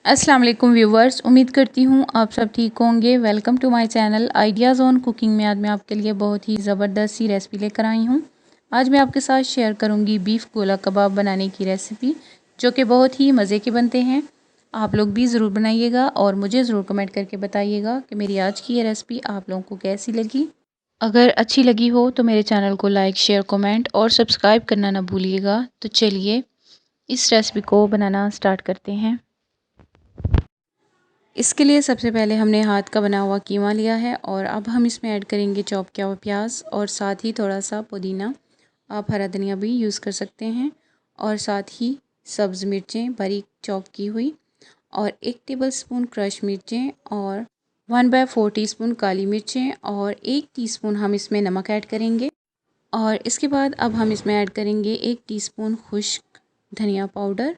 अस्सलाम वालेकुम व्यूवर्स, उम्मीद करती हूँ आप सब ठीक होंगे। Welcome to my channel ideas on cooking में आज मैं आपके लिए बहुत ही ज़बरदस्त सी रेसिपी लेकर आई हूँ। आज मैं आपके साथ शेयर करूँगी बीफ गोला कबाब बनाने की रेसिपी, जो कि बहुत ही मज़े के बनते हैं। आप लोग भी ज़रूर बनाइएगा और मुझे ज़रूर कमेंट करके बताइएगा कि मेरी आज की ये रेसिपी आप लोगों को कैसी लगी। अगर अच्छी लगी हो तो मेरे चैनल को लाइक, शेयर, कमेंट और सब्सक्राइब करना ना भूलिएगा। तो चलिए इस रेसिपी को बनाना स्टार्ट करते हैं। इसके लिए सबसे पहले हमने हाथ का बना हुआ कीमा लिया है और अब हम इसमें ऐड करेंगे चॉप किया हुआ प्याज और साथ ही थोड़ा सा पुदीना। आप हरा धनिया भी यूज़ कर सकते हैं और साथ ही सब्ज़ मिर्चें बारीक चॉप की हुई और 1 टेबलस्पून क्रश मिर्चें और 1/4 टीस्पून काली मिर्चें और 1 टीस्पून हम इसमें नमक ऐड करेंगे। और इसके बाद अब हम इसमें ऐड करेंगे 1 टीस्पून खुश्क धनिया पाउडर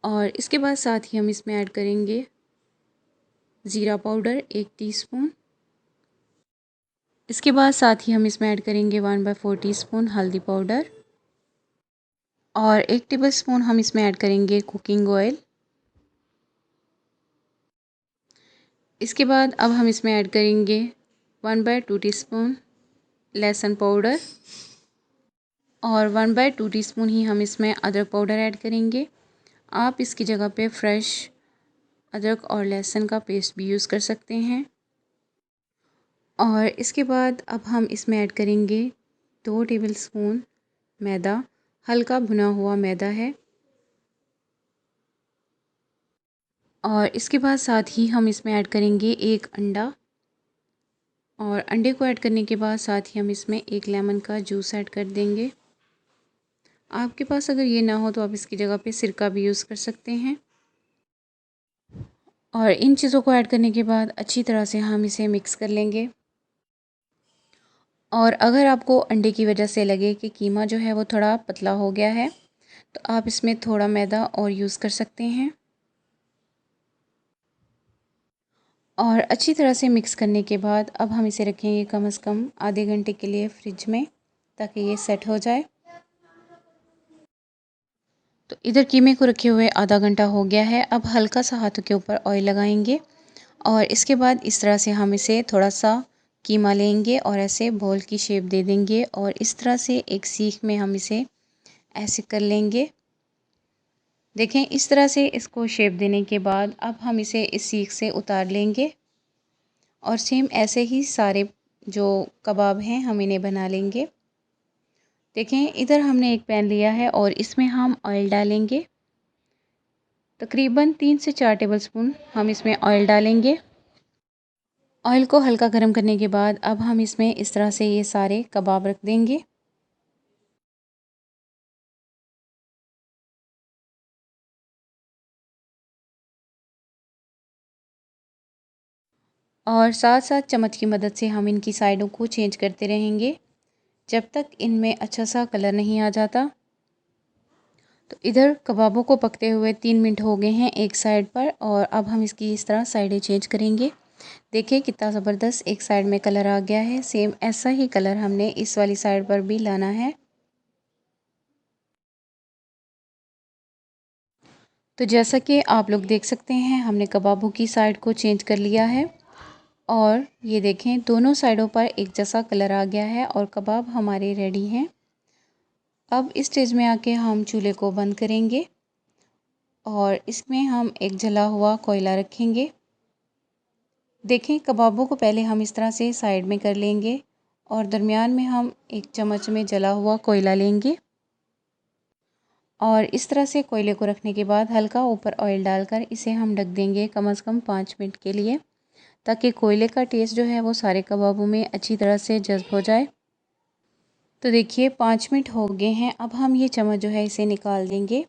और इसके बाद साथ ही हम इसमें ऐड करेंगे ज़ीरा पाउडर 1 टीस्पून। इसके बाद साथ ही हम इसमें ऐड करेंगे 1/4 टीस्पून हल्दी पाउडर और 1 टेबलस्पून हम इसमें ऐड करेंगे कुकिंग ऑयल। इसके बाद अब हम इसमें ऐड करेंगे 1/2 टीस्पून लहसुन पाउडर और 1/2 टीस्पून ही हम इसमें अदरक पाउडर ऐड करेंगे। आप इसकी जगह पे फ्रेश अदरक और लहसुन का पेस्ट भी यूज़ कर सकते हैं। और इसके बाद अब हम इसमें ऐड करेंगे 2 टेबलस्पून मैदा, हल्का भुना हुआ मैदा है। और इसके बाद साथ ही हम इसमें ऐड करेंगे 1 अंडा और अंडे को ऐड करने के बाद साथ ही हम इसमें 1 लेमन का जूस ऐड कर देंगे। आपके पास अगर ये ना हो तो आप इसकी जगह पे सिरका भी यूज़ कर सकते हैं। और इन चीज़ों को ऐड करने के बाद अच्छी तरह से हम इसे मिक्स कर लेंगे। और अगर आपको अंडे की वजह से लगे कि कीमा जो है वो थोड़ा पतला हो गया है तो आप इसमें थोड़ा मैदा और यूज़ कर सकते हैं। और अच्छी तरह से मिक्स करने के बाद अब हम इसे रखेंगे कम से कम आधे घंटे के लिए फ्रिज में, ताकि ये सेट हो जाए। तो इधर कीमे को रखे हुए आधा घंटा हो गया है। अब हल्का सा हाथों के ऊपर ऑयल लगाएंगे और इसके बाद इस तरह से हम इसे थोड़ा सा कीमा लेंगे और ऐसे बॉल की शेप दे देंगे और इस तरह से एक सीख में हम इसे ऐसे कर लेंगे। देखें, इस तरह से इसको शेप देने के बाद अब हम इसे इस सीख से उतार लेंगे और सेम ऐसे ही सारे जो कबाब हैं हम इन्हें बना लेंगे। देखें, इधर हमने एक पैन लिया है और इसमें हम ऑयल डालेंगे। तकरीबन 3 से 4 टेबलस्पून हम इसमें ऑयल डालेंगे। ऑयल को हल्का गर्म करने के बाद अब हम इसमें इस तरह से ये सारे कबाब रख देंगे। और साथ साथ चम्मच की मदद से हम इनकी साइडों को चेंज करते रहेंगे जब तक इनमें अच्छा सा कलर नहीं आ जाता। तो इधर कबाबों को पकते हुए 3 मिनट हो गए हैं एक साइड पर और अब हम इसकी इस तरह साइडें चेंज करेंगे। देखिए कितना ज़बरदस्त एक साइड में कलर आ गया है। सेम ऐसा ही कलर हमने इस वाली साइड पर भी लाना है। तो जैसा कि आप लोग देख सकते हैं हमने कबाबों की साइड को चेंज कर लिया है और ये देखें दोनों साइडों पर एक जैसा कलर आ गया है और कबाब हमारे रेडी हैं। अब इस स्टेज में आके हम चूल्हे को बंद करेंगे और इसमें हम एक जला हुआ कोयला रखेंगे। देखें, कबाबों को पहले हम इस तरह से साइड में कर लेंगे और दरमियान में हम एक चम्मच में जला हुआ कोयला लेंगे और इस तरह से कोयले को रखने के बाद हल्का ऊपर ऑयल डालकर इसे हम ढक देंगे कम से कम 5 मिनट के लिए, ताकि कोयले का टेस्ट जो है वो सारे कबाबों में अच्छी तरह से जज़्ब हो जाए। तो देखिए 5 मिनट हो गए हैं। अब हम ये चम्मच जो है इसे निकाल देंगे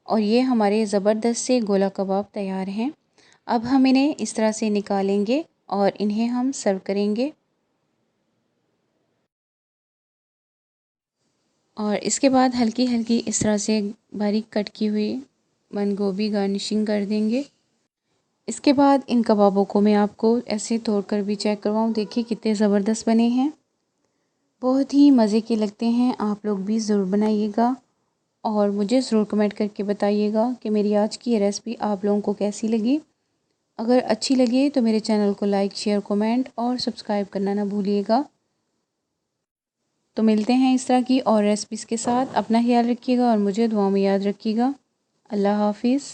और ये हमारे ज़बरदस्त से गोला कबाब तैयार हैं। अब हम इन्हें इस तरह से निकालेंगे और इन्हें हम सर्व करेंगे। और इसके बाद हल्की हल्की इस तरह से बारीक कट की हुई बंद गोभी गार्निशिंग कर देंगे। इसके बाद इन कबाबों को मैं आपको ऐसे तोड़कर भी चेक करवाऊँ। देखिए कितने ज़बरदस्त बने हैं, बहुत ही मज़े के लगते हैं। आप लोग भी ज़रूर बनाइएगा और मुझे ज़रूर कमेंट करके बताइएगा कि मेरी आज की ये रेसिपी आप लोगों को कैसी लगी। अगर अच्छी लगे तो मेरे चैनल को लाइक, शेयर, कमेंट और सब्सक्राइब करना ना भूलिएगा। तो मिलते हैं इस तरह की और रेसिपीज़ के साथ। अपना ख्याल रखिएगा और मुझे दुआ में याद रखिएगा। अल्लाह हाफिज़।